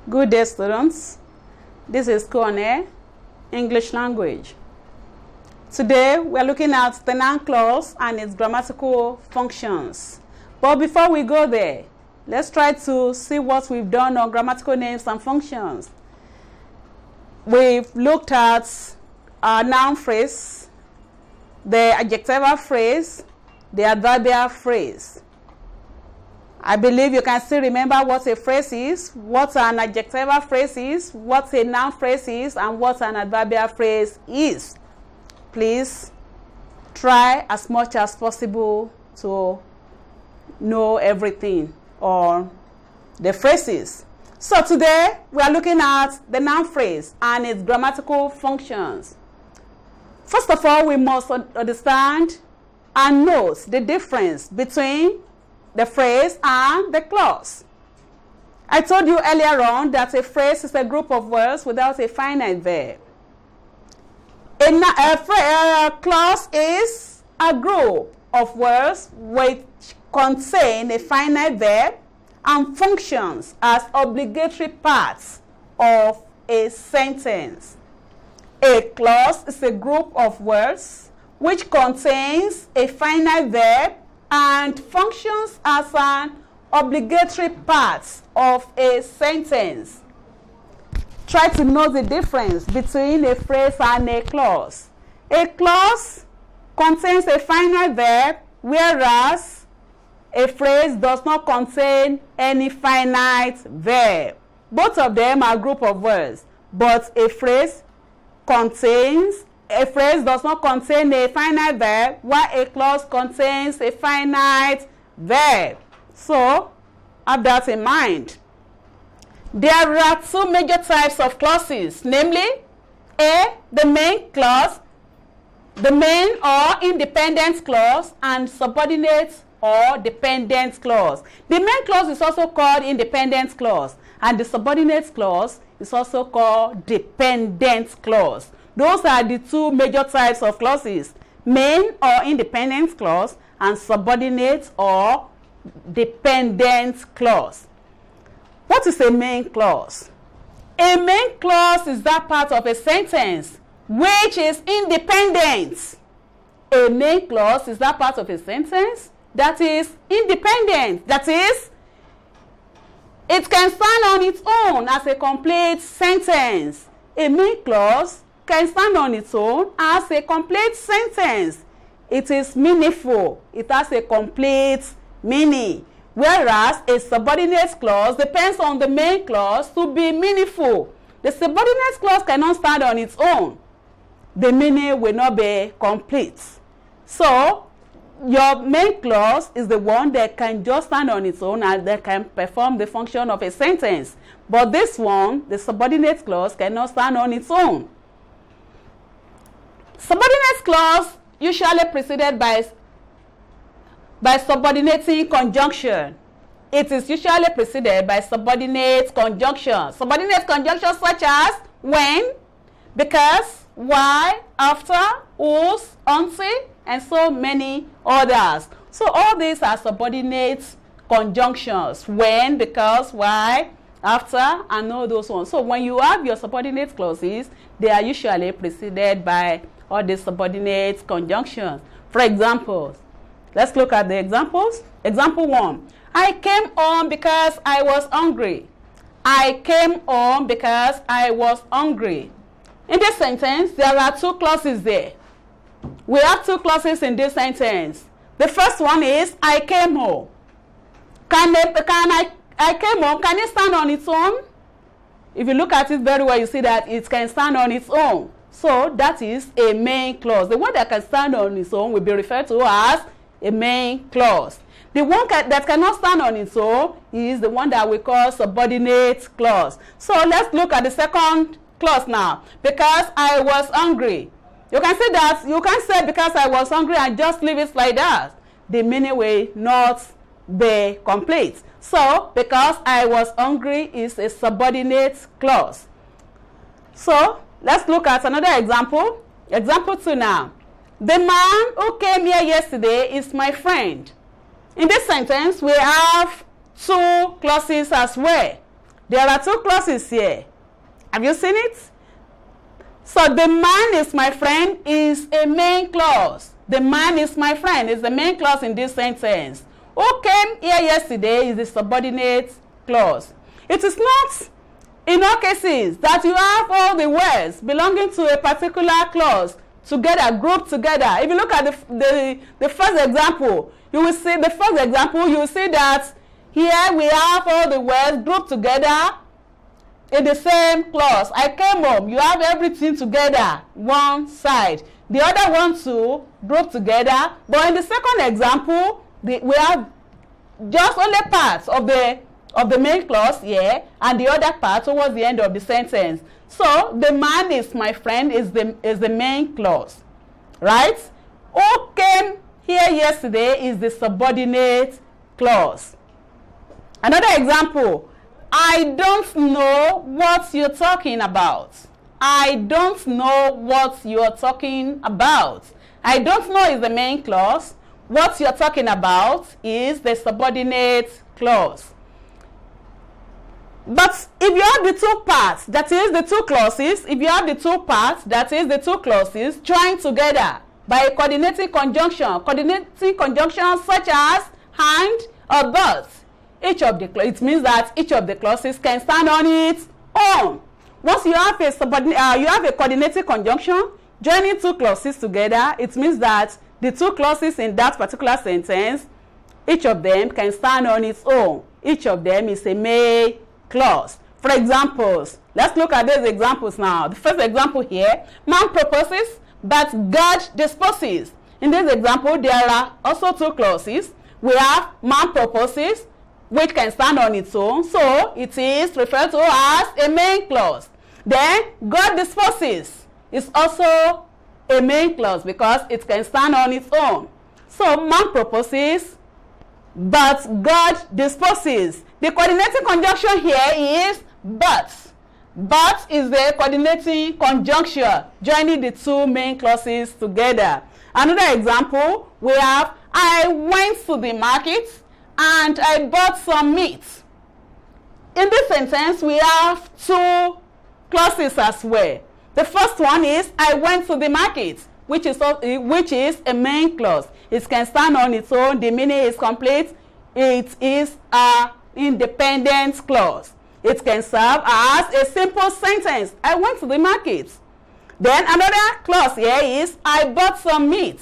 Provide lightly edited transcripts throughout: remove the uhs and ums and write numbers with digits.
Good day, students. This is Kone, English language. Today, we are looking at the noun clause and its grammatical functions. But before we go there, let's try to see what we've done on grammatical names and functions. We've looked at our noun phrase, the adjectival phrase, the adverbial phrase. I believe you can still remember what a phrase is, what an adjectival phrase is, what a noun phrase is, and what an adverbial phrase is. Please try as much as possible to know everything on the phrases. So today we are looking at the noun phrase and its grammatical functions. First of all, we must understand and note the difference between the phrase and the clause. I told you earlier on that a phrase is a group of words without a finite verb. A clause is a group of words which contain a finite verb and functions as obligatory parts of a sentence. A clause is a group of words which contains a finite verb and functions as an obligatory part of a sentence. Try to know the difference between a phrase and a clause. A clause contains a finite verb, whereas a phrase does not contain any finite verb. Both of them are a group of words, but a phrase does not contain a finite verb, while a clause contains a finite verb. So, have that in mind. There are two major types of clauses, namely A, the main clause, the main or independent clause, and subordinate or dependent clause. The main clause is also called independent clause, and the subordinate clause is also called dependent clause. Those are the two major types of clauses, main or independent clause and subordinate or dependent clause. What is a main clause? A main clause is that part of a sentence which is independent. A main clause is that part of a sentence that is independent. That is, it can stand on its own as a complete sentence. A main clause can stand on its own as a complete sentence. It is meaningful. It has a complete meaning. Whereas a subordinate clause depends on the main clause to be meaningful. The subordinate clause cannot stand on its own. The meaning will not be complete. So, your main clause is the one that can just stand on its own and that can perform the function of a sentence. But this one, the subordinate clause, cannot stand on its own. Subordinate clause usually preceded by subordinating conjunction. It is usually preceded by subordinate conjunction. Subordinate conjunctions such as when, because, why, after, whose, until, and so many others. So all these are subordinate conjunctions. When, because, why, after, and all those ones. So when you have your subordinate clauses, they are usually preceded by all the subordinate conjunctions. For example, let's look at the examples. Example 1. I came home because I was hungry. I came home because I was hungry. In this sentence, there are two clauses there. We have two clauses in this sentence. The first one is I came home. I came home, can it stand on its own? If you look at it very well, you see that it can stand on its own. So that is a main clause. The one that can stand on its own will be referred to as a main clause. The one that cannot stand on its own is the one that we call subordinate clause. So let's look at the second clause now. Because I was hungry. You can say that, you can say because I was hungry and just leave it like that. The meaning will not be complete. So, because I was hungry is a subordinate clause. So, let's look at another example. Example 2 now. The man who came here yesterday is my friend. In this sentence, we have two clauses as well. There are two clauses here. Have you seen it? So the man is my friend is a main clause. The man is my friend is the main clause in this sentence. Who came here yesterday is the subordinate clause. It is not in all cases that you have all the words belonging to a particular clause together, grouped together. If you look at the first example, you will see that here we have all the words grouped together in the same clause. I came home. You have everything together, one side. The other one too, grouped together. But in the second example, we have just only parts of the main clause here, and the other part towards the end of the sentence. So the man is my friend is the main clause, right? Who came here yesterday is the subordinate clause. Another example. I don't know what you're talking about. I don't know what you're talking about. I don't know is the main clause. What you're talking about is the subordinate clause. But if you have the two parts, that is the two clauses, if you have the two parts, that is the two clauses, joined together by a coordinating conjunction such as and or but, it means that each of the clauses can stand on its own. Once you have a coordinating conjunction joining two clauses together, it means that the two clauses in that particular sentence, each of them can stand on its own. Each of them is a main clause. For examples, let's look at these examples now. The first example here, man proposes, but God disposes. In this example, there are also two clauses. We have man proposes, which can stand on its own, so it is referred to as a main clause. Then God disposes is also a main clause because it can stand on its own. So man proposes, but God disposes. The coordinating conjunction here is but. But is the coordinating conjunction joining the two main clauses together. Another example, we have I went to the market and I bought some meat. In this sentence, we have two clauses as well. The first one is I went to the market, which is a main clause. It can stand on its own. The meaning is complete. It is an independent clause. It can serve as a simple sentence. I went to the market. Then another clause here is I bought some meat.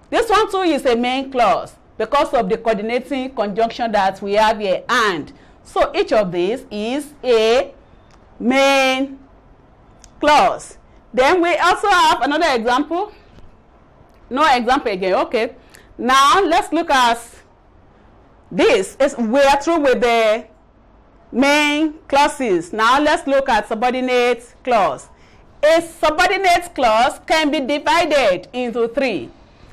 This one too is a main clause because of the coordinating conjunction that we have here and. So each of these is a main clause. Then we also have another example. No example again. Okay. Now let's look at this. We are through with the main clauses. Now let's look at subordinate clause. A subordinate clause can be divided into three.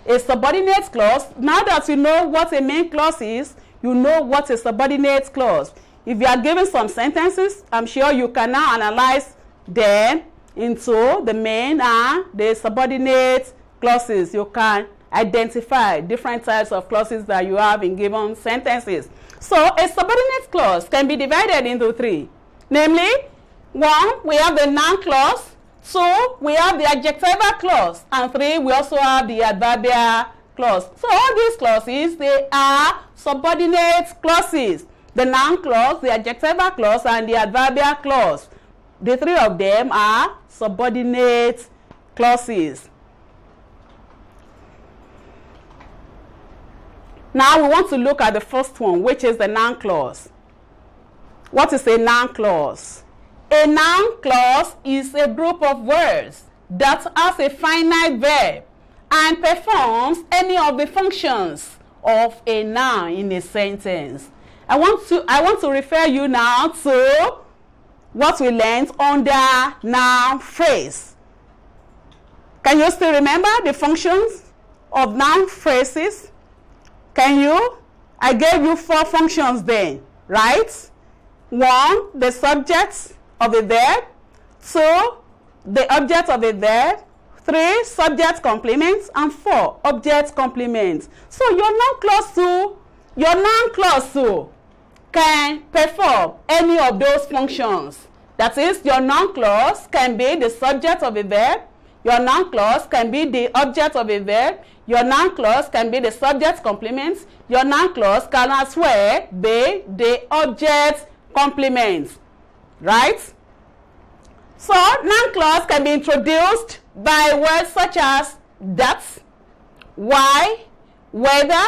A subordinate clause, now that you know what a main clause is, you know what a subordinate clause. If you are given some sentences, I'm sure you can now analyze them into the main and the subordinate clauses. You can identify different types of clauses that you have in given sentences. So a subordinate clause can be divided into three. Namely, 1, we have the noun clause. 2, we have the adjectival clause. And 3, we also have the adverbial clause. So all these clauses, they are subordinate clauses. The noun clause, the adjectival clause, and the adverbial clause. The three of them are subordinate clauses. Now we want to look at the first one, which is the noun clause. What is a noun clause? A noun clause is a group of words that has a finite verb and performs any of the functions of a noun in a sentence. I want to refer you now to what we learned under noun phrase. Can you still remember the functions of noun phrases? Can you? I gave you 4 functions then, right? 1, the subject of a verb. 2, the object of a verb. 3, subject complements. And 4, object complements. So your noun clause too can perform any of those functions. That is, your noun clause can be the subject of a verb, your noun clause can be the object of a verb, your noun clause can be the subject complement, your noun clause can as well be the object complement, right? So, noun clause can be introduced by words such as that, why, whether,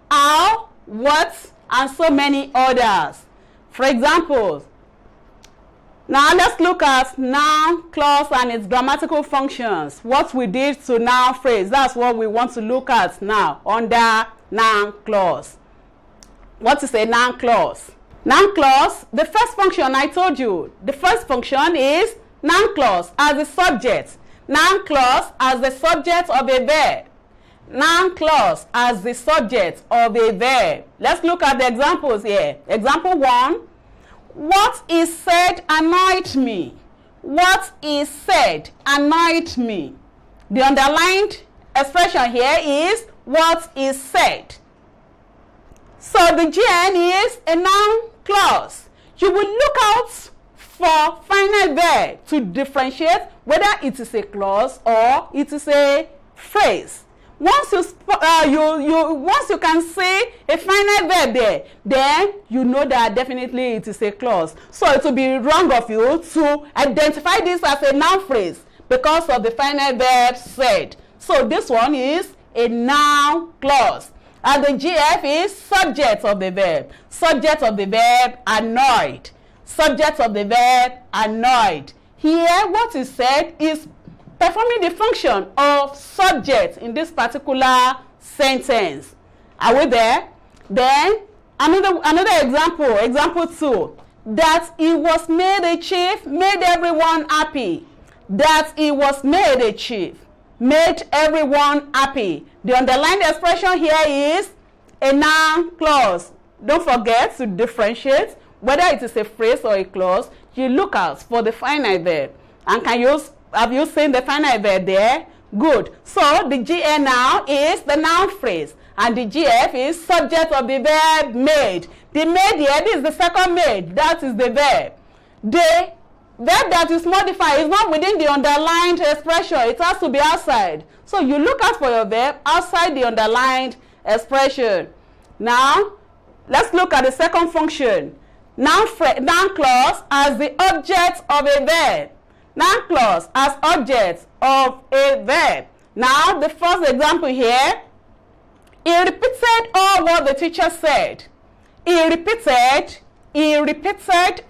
how, what, and so many others. For example, now let's look at noun clause and its grammatical functions. What we did to noun phrase, that's what we want to look at now under noun clause. What is a noun clause? Noun clause, the first function I told you, the first function is noun clause as the subject. Noun clause as the subject of a verb. Noun clause as the subject of a verb. Let's look at the examples here. Example 1. What is said annoyed me. What is said annoyed me. The underlined expression here is what is said. So the GN is a noun clause. You will look out for finite verb to differentiate whether it is a clause or it is a phrase. Once you can say a finite verb there, then you know that definitely it is a clause. So it will be wrong of you to identify this as a noun phrase because of the finite verb said. So this one is a noun clause. And the GF is subject of the verb. Subject of the verb annoyed. Subject of the verb annoyed. Here what is said is performing the function of subject in this particular sentence. Are we there? Then another example, example 2. That he was made a chief made everyone happy. That he was made a chief made everyone happy. The underlined expression here is a noun clause. Don't forget to differentiate whether it is a phrase or a clause. You look out for the finite verb. And have you seen the finite verb there? Good. So the GN now is the noun phrase. And the GF is subject of the verb made. The made here, this is the second made. That is the verb. The verb that is modified is not within the underlined expression. It has to be outside. So you look out for your verb outside the underlined expression. Now, let's look at the second function. Noun clause as the object of a verb. Noun clause as object of a verb. Now, the first example here, he repeated all what the teacher said. He repeated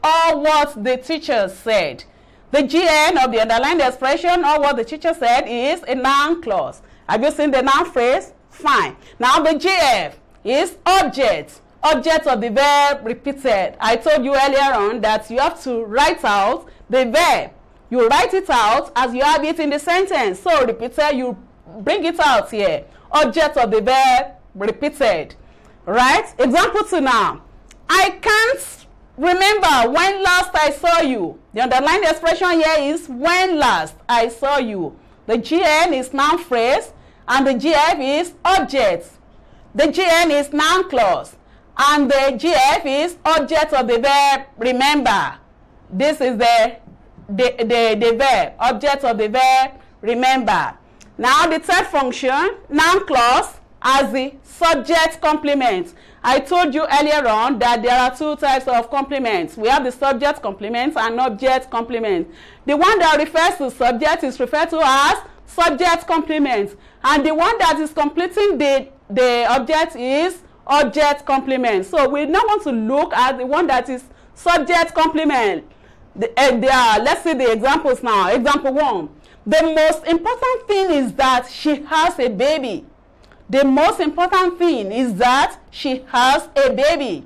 all what the teacher said. The GN of the underlined expression, all what the teacher said, is a noun clause. Have you seen the noun phrase? Fine. Now the GF is object of the verb repeated. I told you earlier on that you have to write out the verb. You write it out as you have it in the sentence. So repeated, you bring it out here. Object of the verb repeated. Right? Example 2 now. I can't remember when last I saw you. The underlined expression here is when last I saw you. The GN is noun phrase and the GF is object. The GN is noun clause and the GF is object of the verb remember. This is the verb, object of the verb remember. Now the third function, noun clause as the subject complement. I told you earlier on that there are two types of complements. We have the subject complement and object complement. The one that refers to subject is referred to as subject complement, and the one that is completing the object is object complement. So we now want to look at the one that is subject complement. Let's see the examples now. Example 1. The most important thing is that she has a baby. The most important thing is that she has a baby.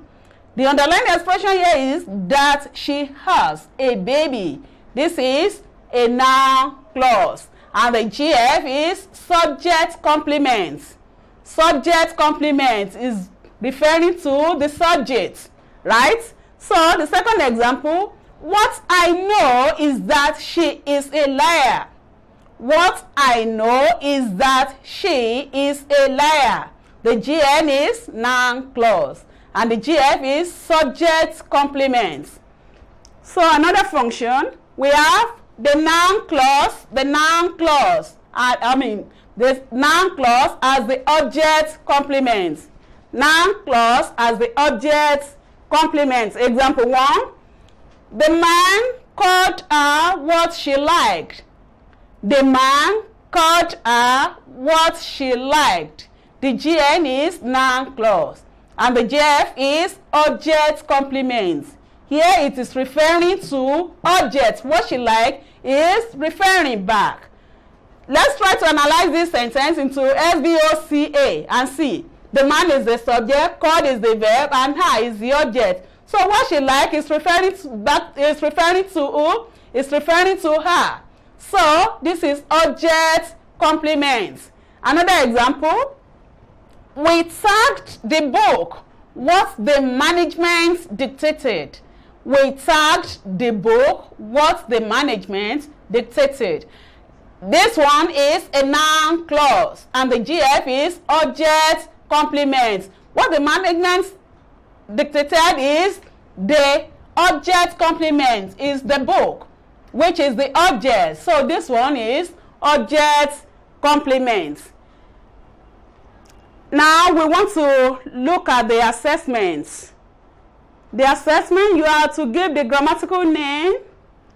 The underlined expression here is that she has a baby. This is a noun clause. And the GF is subject complement. Subject complement is referring to the subject, right? So the second example, what I know is that she is a liar. What I know is that she is a liar. The GN is noun clause and the GF is subject complement. So another function, we have the noun clause, the noun clause as the object complement. Noun clause as the object complement. Example 1, the man called her what she liked. The man called her what she liked. The GN is noun clause and the GF is object complement. Here it is referring to object. What she liked is referring back. Let's try to analyze this sentence into SVOCA and see. The man is the subject, called is the verb, and her is the object. So what she liked is referring to that, is referring to who? It's referring to her. So this is object complement. Another example, we tagged the book what the management dictated. We tagged the book what the management dictated. This one is a noun clause and the GF is object complement. What the management dictated is the object complement, is the book, which is the object. So this one is object complement. Now we want to look at the assessments. The assessment, you are to give the grammatical name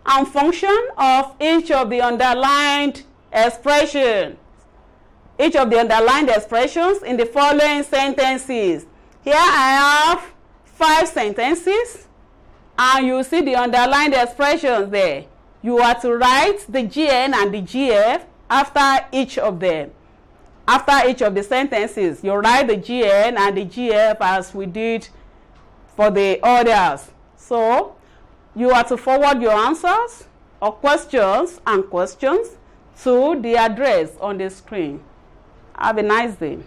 and function of each of the underlined expressions. Each of the underlined expressions in the following sentences. Here I have 5 sentences and you see the underlined expressions there. You are to write the GN and the GF after each of them. After each of the sentences, you write the GN and the GF as we did for the others. So you are to forward your answers or questions and questions to the address on the screen. Have a nice day.